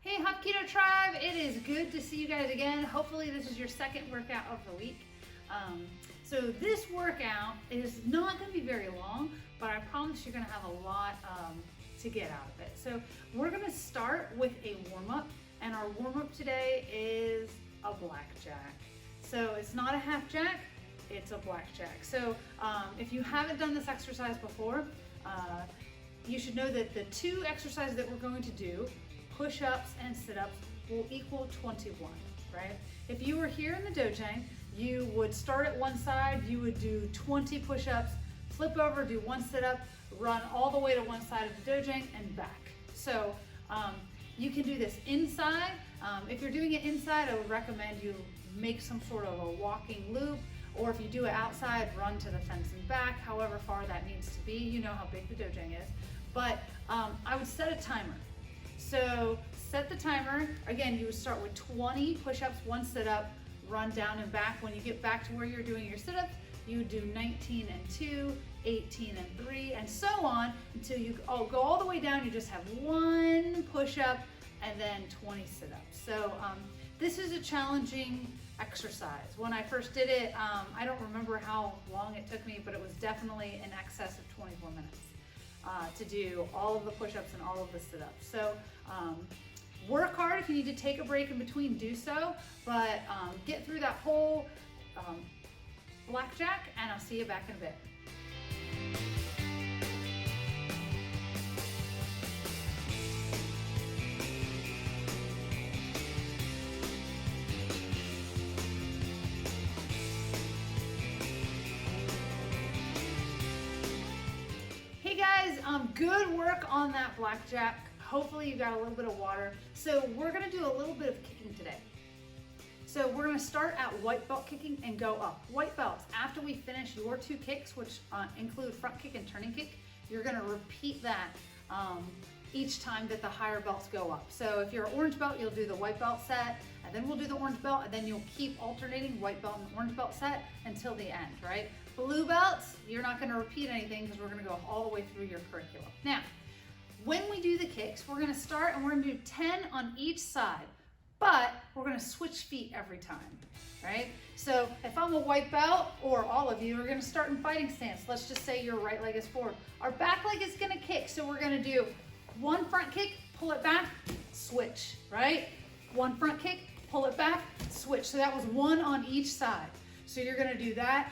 Hey Hapkido tribe, it is good to see you guys again. Hopefully this is your second workout of the week. So this workout is not going to be very long, but I promise you're going to have a lot to get out of it. So we're going to start with a warm-up, and our warm-up today is a blackjack. So it's not a half jack, it's a blackjack. So if you haven't done this exercise before, you should know that the two exercises that we're going to do, push-ups and sit-ups, will equal 21, right? If you were here in the dojang, you would start at one side, you would do 20 push-ups, flip over, do one sit-up, run all the way to one side of the dojang and back. So you can do this inside. If you're doing it inside, I would recommend you make some sort of a walking loop, or if you do it outside, run to the fence and back, however far that needs to be. You know how big the dojang is. But I would set a timer. So set the timer. Again, you would start with 20 push-ups, one sit-up, run down and back. When you get back to where you're doing your sit-ups, you would do 19 and 2, 18 and 3, and so on until you go all the way down. You just have one push-up and then 20 sit-ups. So this is a challenging exercise. When I first did it, I don't remember how long it took me, but it was definitely in excess of 24 minutes to do all of the push-ups and all of the sit-ups. So work hard. If you need to take a break in between, do so, but get through that whole blackjack, and I'll see you back in a bit. Hey guys, good work on that blackjack. Hopefully you got a little bit of water. So we're gonna do a little bit of kicking today. So we're gonna start at white belt kicking and go up. White belts, after we finish your two kicks, which include front kick and turning kick, you're gonna repeat that each time that the higher belts go up. So if you're an orange belt, you'll do the white belt set, and then we'll do the orange belt, and then you'll keep alternating white belt and orange belt set until the end, right? Blue belts, you're not gonna repeat anything because we're gonna go all the way through your curriculum. Now, when we do the kicks, we're gonna start and we're gonna do 10 on each side, but we're gonna switch feet every time, right? So if I'm a white belt, or all of you are gonna start in fighting stance. Let's just say your right leg is forward. Our back leg is gonna kick, so we're gonna do one front kick, pull it back, switch, right? One front kick, pull it back, switch. So that was one on each side. So you're gonna do that,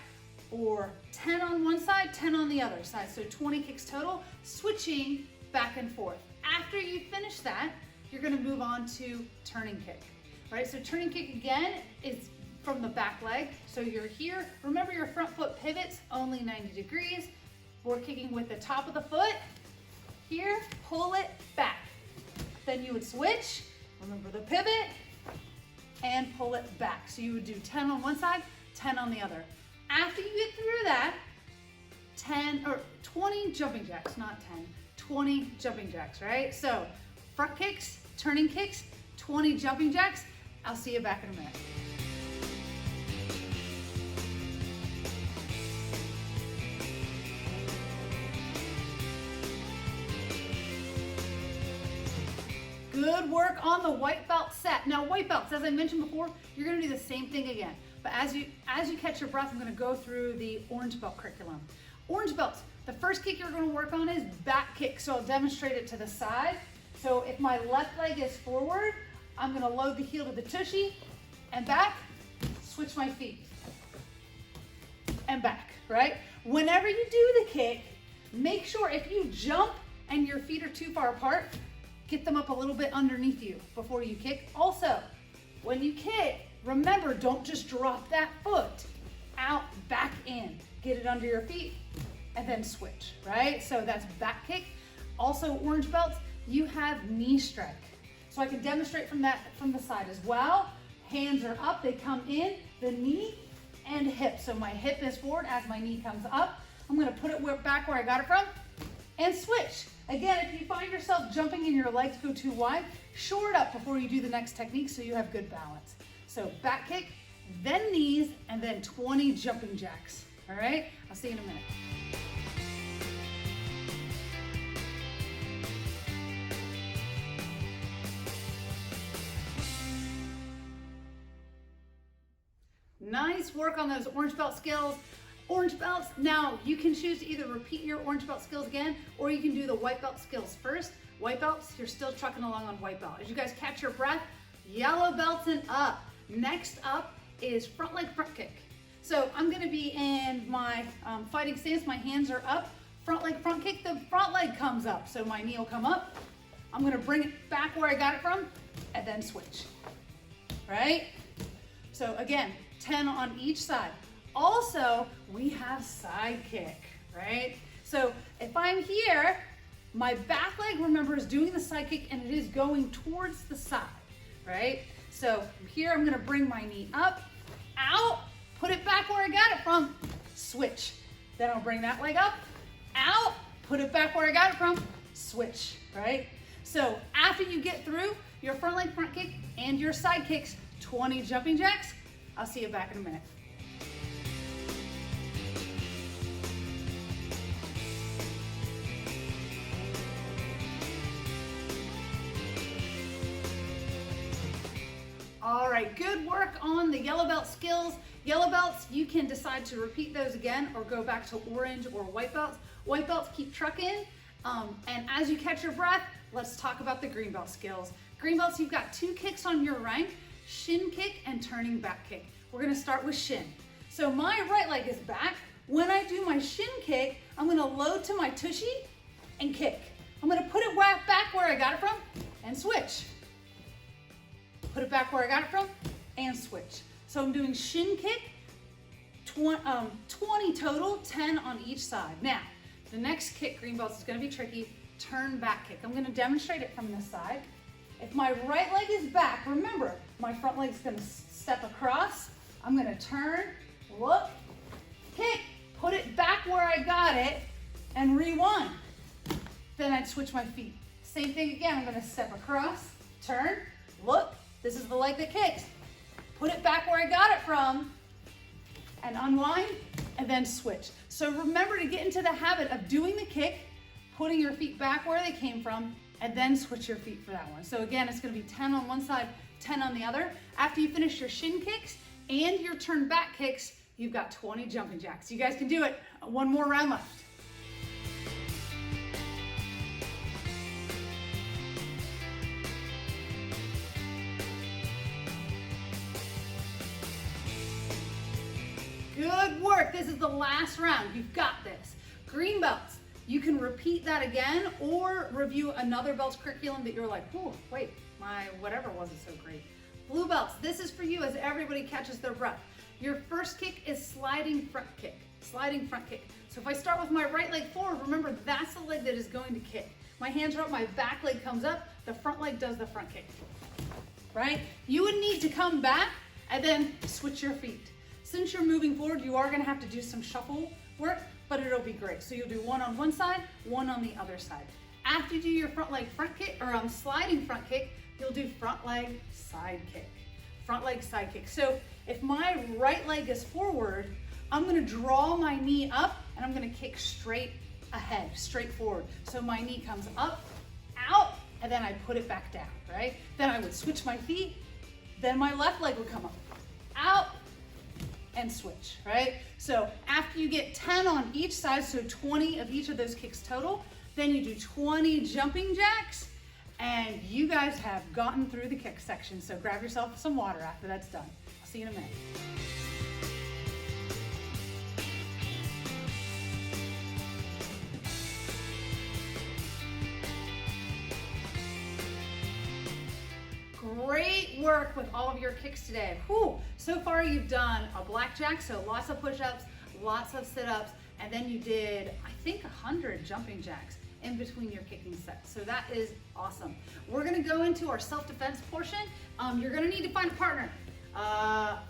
or 10 on one side, 10 on the other side. So 20 kicks total, switching back and forth. After you finish that, you're gonna move on to turning kick, right? So turning kick again is from the back leg. So you're here, remember your front foot pivots only 90 degrees. We're kicking with the top of the foot. Here, pull it back. Then you would switch, remember the pivot, and pull it back. So you would do 10 on one side, 10 on the other. After you get through that, 10 or 20 jumping jacks, not 10, 20 jumping jacks, right? So front kicks, turning kicks, 20 jumping jacks. I'll see you back in a minute. Good work on the white belt set. Now white belts, as I mentioned before, you're gonna do the same thing again. But as you catch your breath, I'm gonna go through the orange belt curriculum. Orange belts, the first kick you're gonna work on is back kick. So I'll demonstrate it to the side. So if my left leg is forward, I'm gonna load the heel to the tushy and back, switch my feet and back, right? Whenever you do the kick, make sure if you jump and your feet are too far apart, get them up a little bit underneath you before you kick. Also, when you kick, remember, don't just drop that foot out, back in. Get it under your feet and then switch, right? So that's back kick. Also, orange belts, you have knee strike. So I can demonstrate from the side as well. Hands are up, they come in, the knee and hip. So my hip is forward as my knee comes up. I'm gonna put it back where I got it from and switch. Again, if you find yourself jumping and your legs go too wide, shore it up before you do the next technique so you have good balance. So back kick, then knees, and then 20 jumping jacks. All right, I'll see you in a minute. Nice work on those orange belt skills. Orange belts, now you can choose to either repeat your orange belt skills again, or you can do the white belt skills first. White belts, you're still trucking along on white belt. As you guys catch your breath, yellow belts and up. Next up is front leg front kick. So I'm gonna be in my fighting stance, my hands are up. Front leg front kick, the front leg comes up. So my knee will come up. I'm gonna bring it back where I got it from, and then switch, right? So again, 10 on each side. Also, we have side kick, right? So if I'm here, my back leg, remember, is doing the side kick and it is going towards the side, right? So here I'm gonna bring my knee up, out, put it back where I got it from, switch. Then I'll bring that leg up, out, put it back where I got it from, switch, right? So after you get through your front leg front kick and your side kicks, 20 jumping jacks, I'll see you back in a minute. All right, good work on the yellow belt skills. Yellow belts, you can decide to repeat those again or go back to orange or white belts. White belts, keep trucking. And as you catch your breath, let's talk about the green belt skills. Green belts, you've got 2 kicks on your rank, shin kick and turning back kick. We're gonna start with shin. So my right leg is back. When I do my shin kick, I'm gonna load to my tushy and kick. I'm gonna put it back where I got it from and switch. Put it back where I got it from and switch. So I'm doing shin kick, 20 total, 10 on each side. Now, the next kick, green belts, is gonna be tricky. Turn back kick. I'm gonna demonstrate it from this side. If my right leg is back, remember, my front leg's gonna step across. I'm gonna turn, look, kick, put it back where I got it, and rewind. Then I'd switch my feet. Same thing again, I'm gonna step across, turn, look, this is the leg that kicks. Put it back where I got it from, and unwind, and then switch. So remember to get into the habit of doing the kick, putting your feet back where they came from, and then switch your feet for that one. So again, it's gonna be 10 on one side, 10 on the other. After you finish your shin kicks and your turn back kicks, you've got 20 jumping jacks. You guys can do it. One more round left. Good work. This is the last round. You've got this. Green belts. You can repeat that again or review another belts curriculum that you're like, oh, wait, my whatever wasn't so great. Blue belts, this is for you as everybody catches their breath. Your first kick is sliding front kick, sliding front kick. So if I start with my right leg forward, remember that's the leg that is going to kick. My hands are up, my back leg comes up, the front leg does the front kick, right? You would need to come back and then switch your feet. Since you're moving forward, you are gonna have to do some shuffle work, but it'll be great. So you'll do one on one side, one on the other side. After you do your front leg front kick, or sliding front kick, you'll do front leg side kick. Front leg side kick. So if my right leg is forward, I'm gonna draw my knee up and I'm gonna kick straight ahead, straight forward. So my knee comes up, out, and then I put it back down, right? Then I would switch my feet, then my left leg would come up, out, and switch, right? So after you get 10 on each side, so 20 of each of those kicks total, then you do 20 jumping jacks, and you guys have gotten through the kick section. So grab yourself some water after that's done. I'll see you in a minute. Great work with all of your kicks today. Whew. So far you've done a blackjack, so lots of push-ups, lots of sit-ups, and then you did, I think, 100 jumping jacks in between your kicking sets. So that is awesome. We're gonna go into our self-defense portion. You're gonna need to find a partner. Ask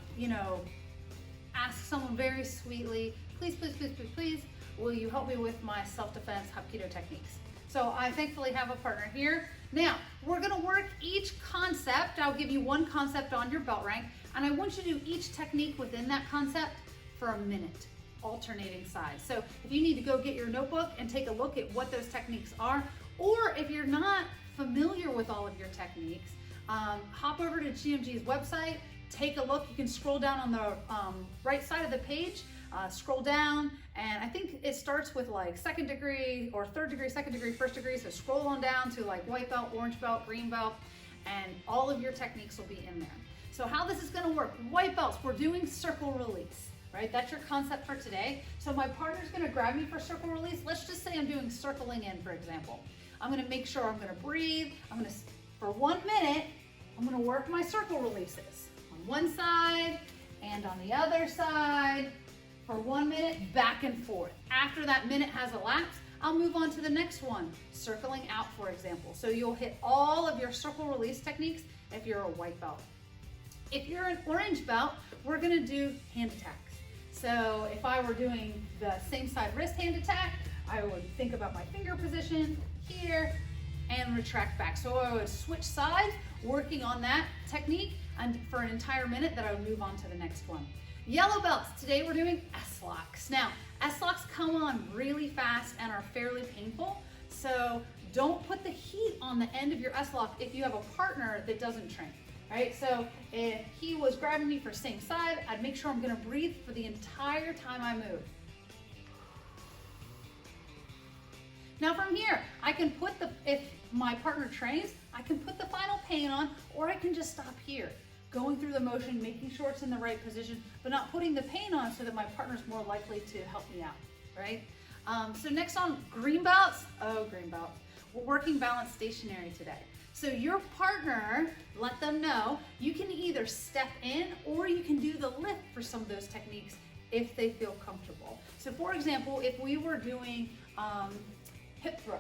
someone very sweetly, please, please, please, please, please, will you help me with my self-defense Hapkido techniques? So I thankfully have a partner here. Now, we're gonna work each concept. I'll give you one concept on your belt rank, and I want you to do each technique within that concept for a minute, alternating sides. So if you need to go get your notebook and take a look at what those techniques are, or if you're not familiar with all of your techniques, hop over to GMG's website, take a look. You can scroll down on the right side of the page, scroll down, and I think it starts with like second degree or third degree, second degree, first degree. So scroll on down to like white belt, orange belt, green belt, and all of your techniques will be in there. So how this is gonna work, white belts, we're doing circle release, right? That's your concept for today. So my partner's gonna grab me for circle release. Let's just say I'm doing circling in, for example. I'm gonna make sure I'm gonna breathe. For 1 minute, I'm gonna work my circle releases on one side and on the other side for 1 minute, back and forth. After that minute has elapsed, I'll move on to the next one, circling out, for example. So you'll hit all of your circle release techniques if you're a white belt. If you're an orange belt, we're gonna do hand attacks. So if I were doing the same side wrist hand attack, I would think about my finger position here and retract back. So I would switch sides, working on that technique, and for an entire minute, then I would move on to the next one. Yellow belts, today we're doing S-locks. Now, S-locks come on really fast and are fairly painful, so don't put the heat on the end of your S-lock if you have a partner that doesn't train, right? So if he was grabbing me for same side, I'd make sure I'm gonna breathe for the entire time I move. Now from here, I can put if my partner trains, I can put the final pain on, or I can just stop here, going through the motion, making sure it's in the right position, but not putting the pain on so that my partner's more likely to help me out, right? So next on green belts, green belts. We're working balance stationary today. So your partner, let them know, you can either step in or you can do the lift for some of those techniques if they feel comfortable. So for example, if we were doing hip throw,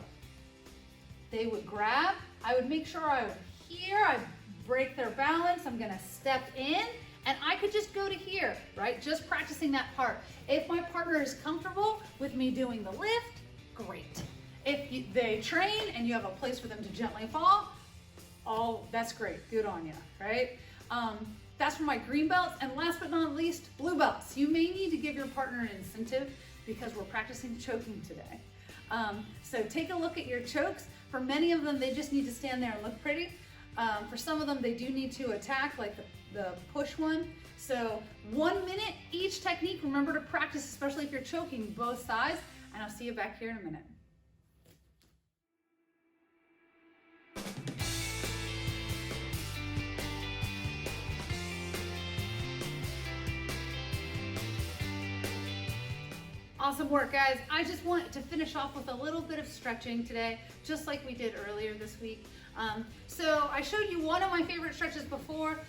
they would grab, I would make sure I would I'd break their balance, I'm gonna step in, and I could just go to here, right? Just practicing that part. If my partner is comfortable with me doing the lift, great. If they train and you have a place for them to gently fall, that's great, good on you, right? That's for my green belts, and last but not least, blue belts. You may need to give your partner an incentive because we're practicing choking today. So take a look at your chokes. For many of them, they just need to stand there and look pretty. For some of them, they do need to attack, like the push one. So 1 minute each technique. Remember to practice, especially if you're choking both sides, and I'll see you back here in a minute. Awesome work, guys. I just want to finish off with a little bit of stretching today, just like we did earlier this week. So I showed you one of my favorite stretches before.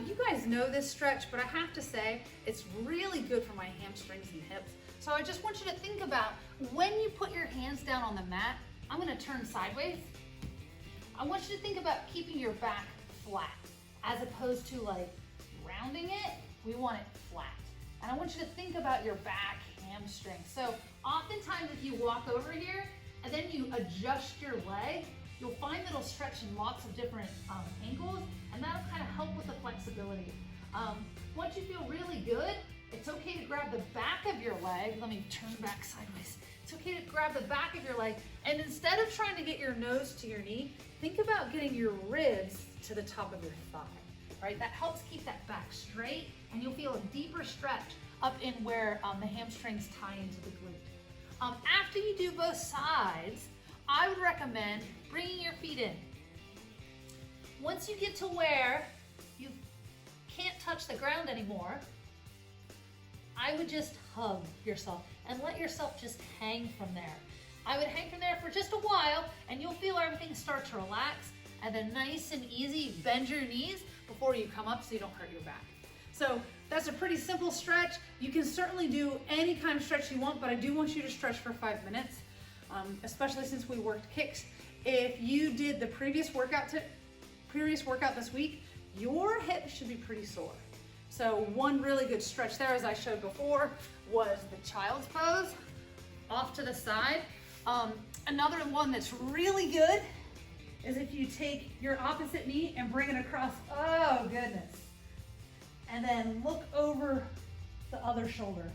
You guys know this stretch, but I have to say it's really good for my hamstrings and hips. So I just want you to think about when you put your hands down on the mat, I'm gonna turn sideways. I want you to think about keeping your back flat as opposed to like rounding it. We want it flat. And I want you to think about your back hamstring. So oftentimes if you walk over here and then you adjust your leg, you'll find that it'll stretch in lots of different angles, and that'll kind of help with the flexibility. Once you feel really good, it's okay to grab the back of your leg. Let me turn back sideways. It's okay to grab the back of your leg, and instead of trying to get your nose to your knee, think about getting your ribs to the top of your thigh, right? That helps keep that back straight, and you'll feel a deeper stretch up in where the hamstrings tie into the glute. After you do both sides, I would recommend bringing your feet in. Once you get to where you can't touch the ground anymore, I would just hug yourself and let yourself just hang from there. I would hang from there for just a while, and you'll feel everything start to relax, and then nice and easy, bend your knees before you come up so you don't hurt your back. So that's a pretty simple stretch. You can certainly do any kind of stretch you want, but I do want you to stretch for 5 minutes, especially since we worked kicks. If you did the previous workout this week, your hips should be pretty sore. So one really good stretch there, as I showed before, was the child's pose, off to the side. Another one that's really good is if you take your opposite knee and bring it across, oh goodness, and then look over the other shoulder.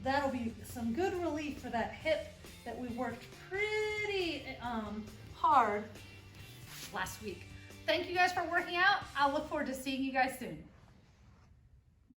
That'll be some good relief for that hip that we worked pretty hard last week. Thank you guys for working out. I'll look forward to seeing you guys soon.